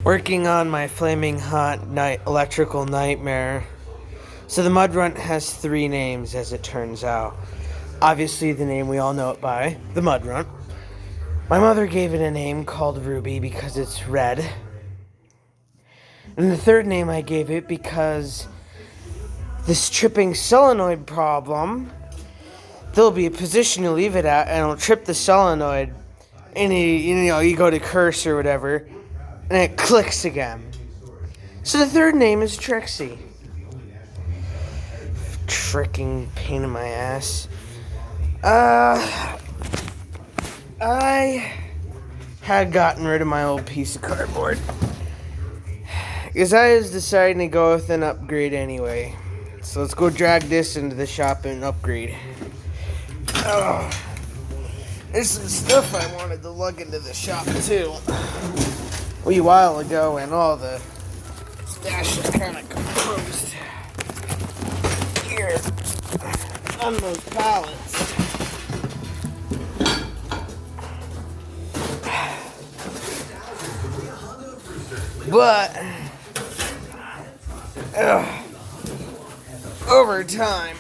working on my flaming hot electrical nightmare. So the mud runt has 3 names, as it turns out. Obviously, the name we all know it by, the mud runt. My mother gave it a name called Ruby because it's red. And the 3rd name I gave it because this tripping solenoid problem, there'll be a position you leave it at and it'll trip the solenoid, and you go to curse or whatever, and it clicks again. So the 3rd name is Trixie. Tricking pain in my ass. I had gotten rid of my old piece of cardboard because I was deciding to go with an upgrade anyway. So let's go drag this into the shop and upgrade. Oh, there's some stuff I wanted to lug into the shop too a wee while ago, and all the stash is kind of composed here on those pallets. But over time,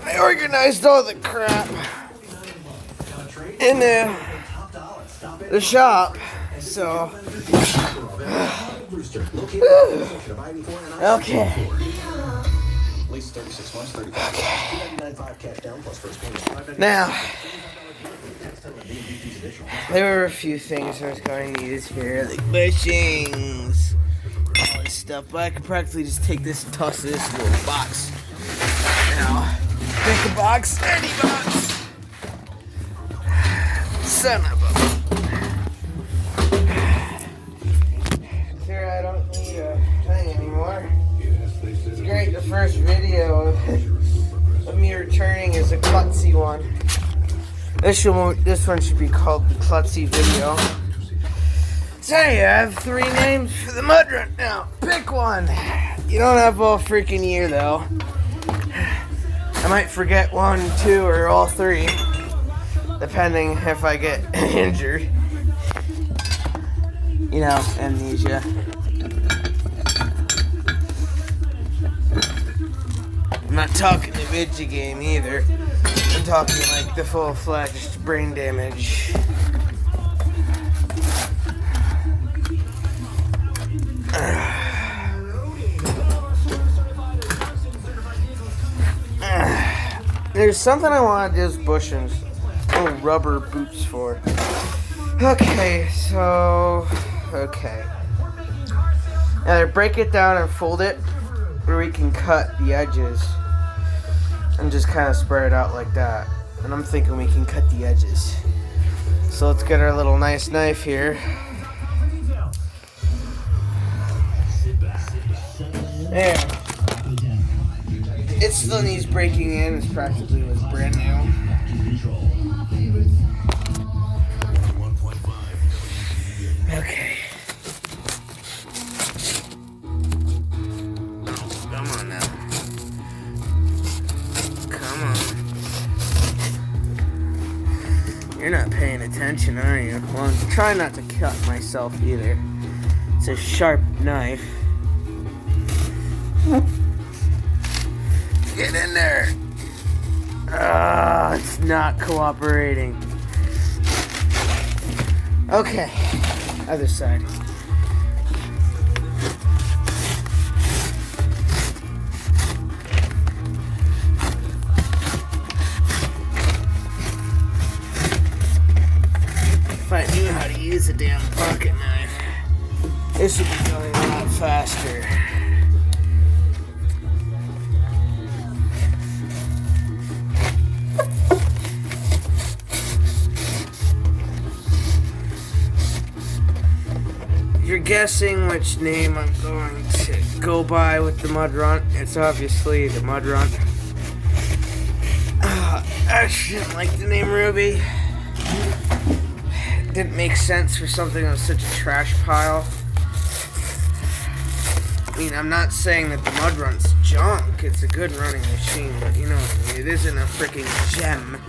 I organized all the crap in the shop. So, okay. Now, there were a few things I was going to use here, like bushings, all this stuff, but I could practically just take this and toss this into a box. Now, pick a box, any box. Son of a... Here, I don't need a thing anymore. It's great, the first video of me returning is a klutzy one. This one should be called the klutzy video. So yeah, I have 3 names for the mud runt now. Pick one. You don't have all freaking year though. I might forget 1, 2, or all 3, depending if I get injured. You know, amnesia. I'm not talking the video game either. I'm talking like the full-fledged brain damage. There's something I want to do with bushings. Little rubber boots for. Okay, so... Okay. Either break it down and fold it, or we can cut the edges and just kind of spread it out like that. And I'm thinking we can cut the edges. So let's get our little nice knife here. There. It still needs breaking in. It's practically was brand new. Okay. Come on now. Come on. You're not paying attention, are you? Well, I'm trying not to cut myself either. It's a sharp knife. Get in there. It's not cooperating. Okay. Other side. If I knew how to use a damn pocket knife, this would be going a lot faster. You're guessing which name I'm going to go by with the mud runt. It's obviously the mud runt. I shouldn't like the name Ruby. It didn't make sense for something that was such a trash pile. I mean, I'm not saying that the mud runt's junk. It's a good running machine, but you know what I mean. It isn't a freaking gem.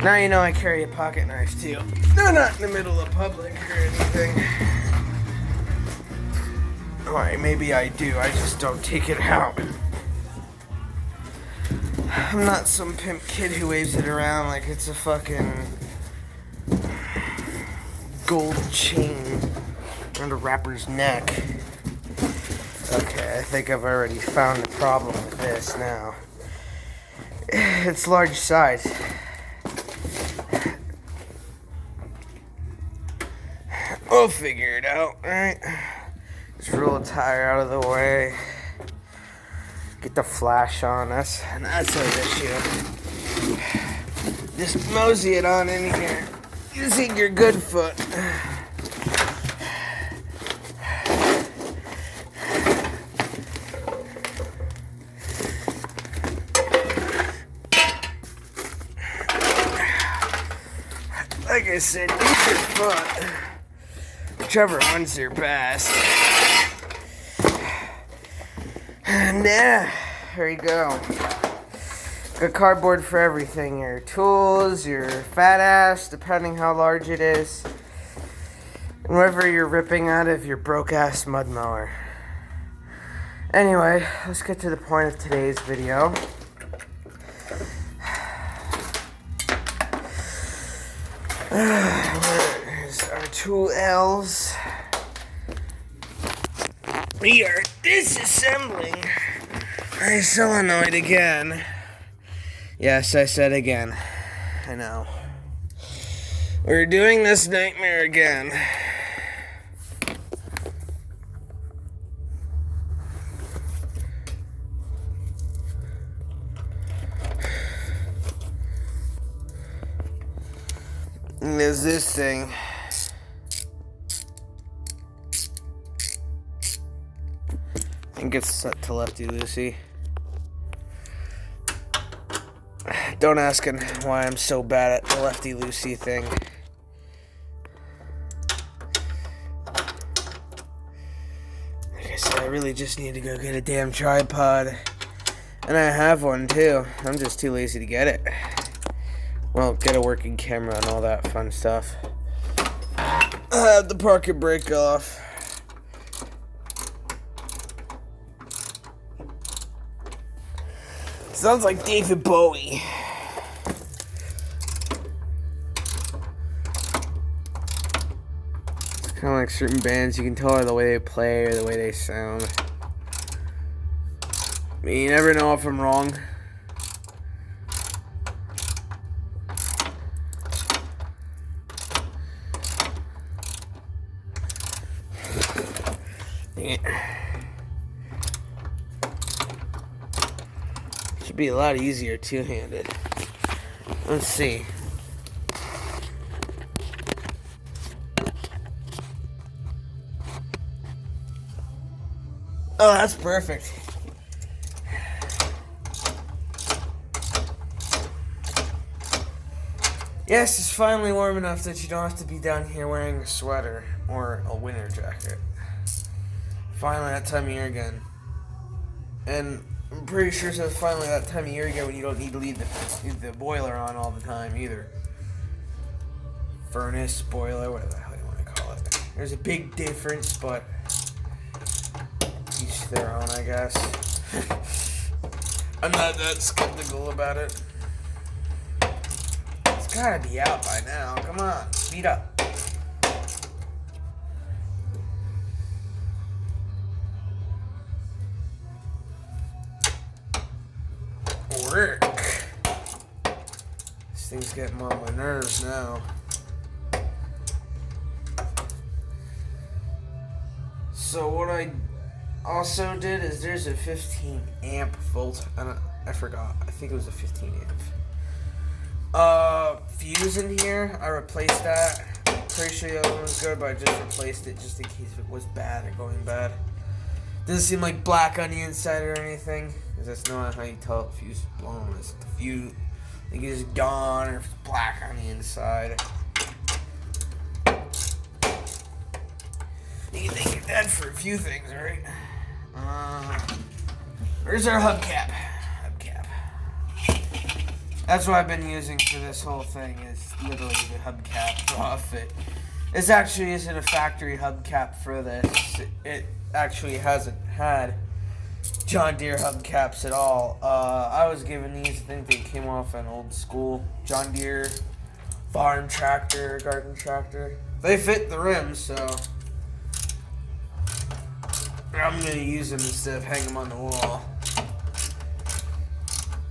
Now you know I carry a pocket knife too. No, not in the middle of public or anything. Alright, maybe I do, I just don't take it out. I'm not some pimp kid who waves it around like it's a fucking gold chain around a rapper's neck. Okay, I think I've already found the problem with this now. It's large size. We'll figure it out, right? Just roll a tire out of the way. Get the flash on us, and that's our issue. Just mosey it on in here using your good foot. Like I said, use your foot. Whichever one's your best. And yeah, there you go. Got cardboard for everything. Your tools, your fat ass, depending how large it is. And whatever you're ripping out of your broke ass mud mower. Anyway, let's get to the point of today's video. Where's our two L's? We are disassembling my solenoid again. Yes, I said again. I know. We're doing this nightmare again. And there's this thing. I think it's set to lefty loosey. Don't ask him why I'm so bad at the lefty loosey thing. Like I said, I really just need to go get a damn tripod. And I have one too. I'm just too lazy to get it. Well, get a working camera and all that fun stuff. I have the park and brake off. Sounds like David Bowie. It's kind of like certain bands, you can tell by the way they play or the way they sound. I mean, you never know if I'm wrong. Should be a lot easier two-handed. Let's see. Oh, that's perfect. Yes, it's finally warm enough that you don't have to be down here wearing a sweater or a winter jacket. Finally that time of year again. And I'm pretty sure it's finally that time of year again when you don't need to leave the boiler on all the time either. Furnace, boiler, whatever the hell you want to call it. There's a big difference, but each their own, I guess. I'm not that skeptical about it. It's gotta be out by now. Come on, speed up. Work. This thing's getting on my nerves now. So what I also did is there's a 15 amp volt. I forgot. I think it was a 15 amp. Fuse in here. I replaced that. Pretty sure the other one was good, but I just replaced it just in case it was bad or going bad. Doesn't seem like black on the inside or anything. Because that's not how you tell if fuse is blown. It's the fuse, I think it's gone, or if it's black on the inside. You can think you're dead for a few things, right? Where's our hubcap? That's what I've been using for this whole thing, is literally the hubcap off it. This actually isn't a factory hubcap for this. It actually hasn't had John Deere hubcaps at all. I was given these, I think they came off an old school John Deere farm tractor, garden tractor. They fit the rims, so I'm going to use them instead of hang them on the wall.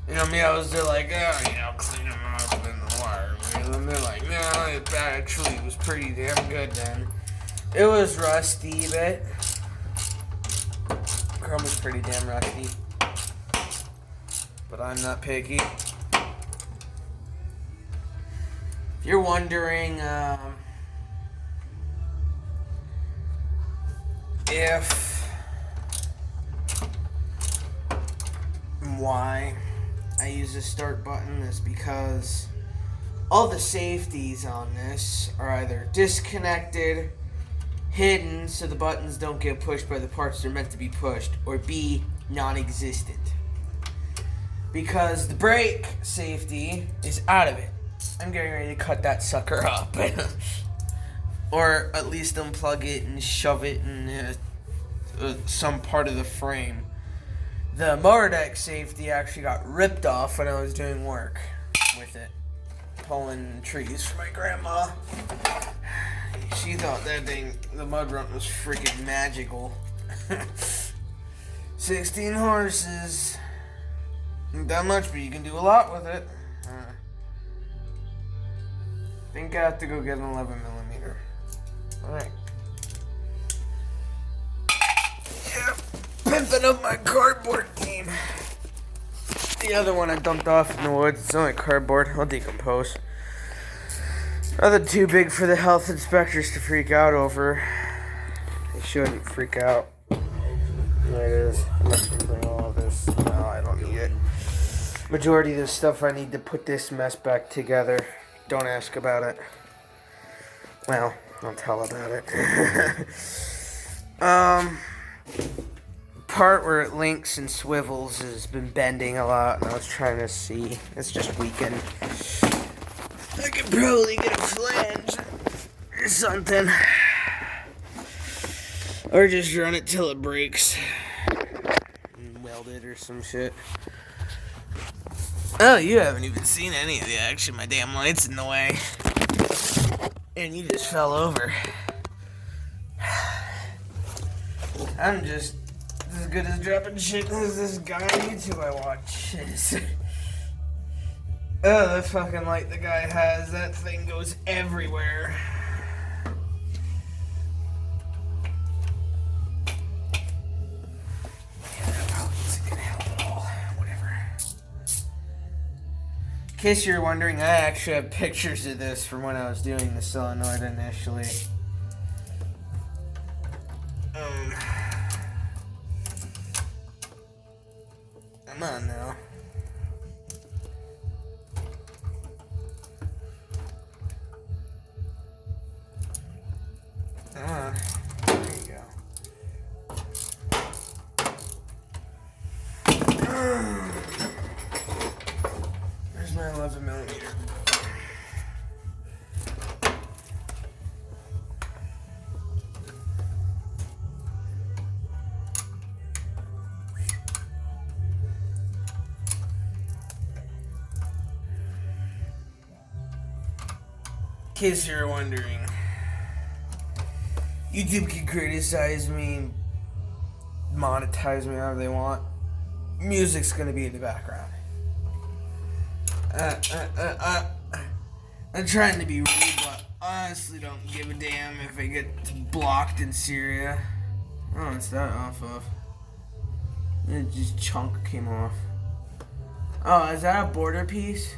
You know me, I was there like, oh, clean them up and the wire. And they're like, no, it actually was pretty damn good then. It was rusty, but chrome was pretty damn rusty. But I'm not picky. If you're wondering if why I use the start button, is because all the safeties on this are either disconnected, hidden so the buttons don't get pushed by the parts they're meant to be pushed, or B, non-existent. Because the brake safety is out of it. I'm getting ready to cut that sucker up. Or at least unplug it and shove it in some part of the frame. The motor deck safety actually got ripped off when I was doing work with it, pulling trees for my grandma. She thought that thing, the mud runt, was freaking magical. 16 horses. Not that much, but you can do a lot with it. Think I have to go get an 11mm. Alright. Yeah, pimping up my cardboard game. The other one I dumped off in the woods. It's only cardboard. I'll decompose. Nothing too big for the health inspectors to freak out over. They shouldn't freak out. There it is. I'm not going to bring all of this. No, I don't need it. Majority of the stuff I need to put this mess back together. Don't ask about it. Well, I'll tell about it. Part where it links and swivels has been bending a lot, and I was trying to see. It's just weakened. I could probably get a flange or something. Or just run it till it breaks. And weld it or some shit. Oh, you haven't even seen any of the action. My damn light's in the way. And you just fell over. I'm just as good as dropping shit as this guy on YouTube I watch is. Oh, the fucking light the guy has. That thing goes everywhere. In case you're wondering, I actually have pictures of this from when I was doing the solenoid initially. Come on now. Come on. There you go. There's my 11mm. In case you're wondering, YouTube can criticize me, monetize me however they want. Music's gonna be in the background. I'm trying to be rude, but honestly don't give a damn if I get blocked in Syria. Oh, what's that off of? It just chunk came off. Oh, is that a border piece?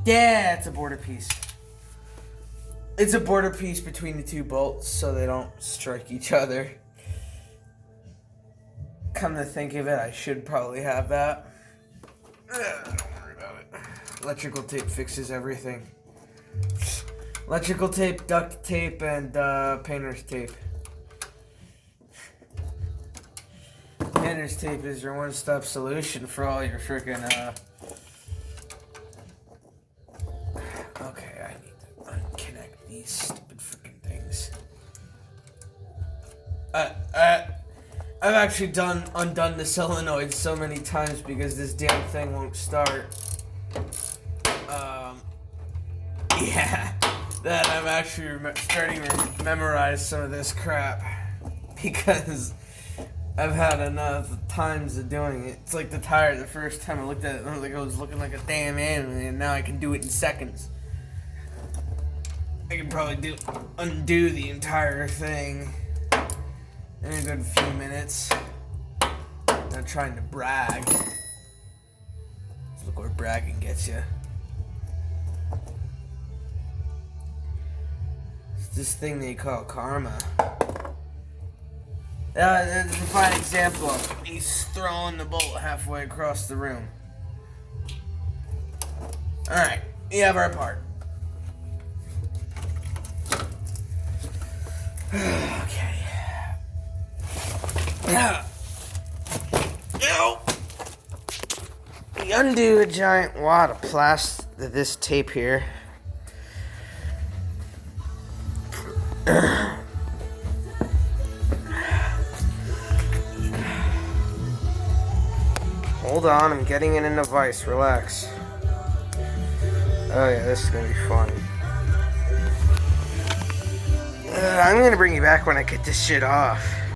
Yeah, it's a border piece. It's a border piece between the two bolts so they don't strike each other. Come to think of it, I should probably have that. Don't worry about it. Electrical tape fixes everything. Electrical tape, duct tape, and painter's tape. Painter's tape is your one-stop solution for all your freaking these stupid freaking things. I've actually undone the solenoid so many times because this damn thing won't start. Yeah, that I'm actually starting to memorize some of this crap because I've had enough times of doing it. It's like the tire. The first time I looked at it, I was like, I was looking like a damn animal, and now I can do it in seconds. I can probably undo the entire thing in a good few minutes. Not trying to brag. Just look where bragging gets you. It's this thing they call karma. That's a fine example of he's throwing the bolt halfway across the room. Alright, we have our part. Okay. Now, we undo a giant wad of this tape here. Hold on, I'm getting it in a vise. Relax. Oh yeah, this is gonna be fun. I'm gonna bring you back when I get this shit off.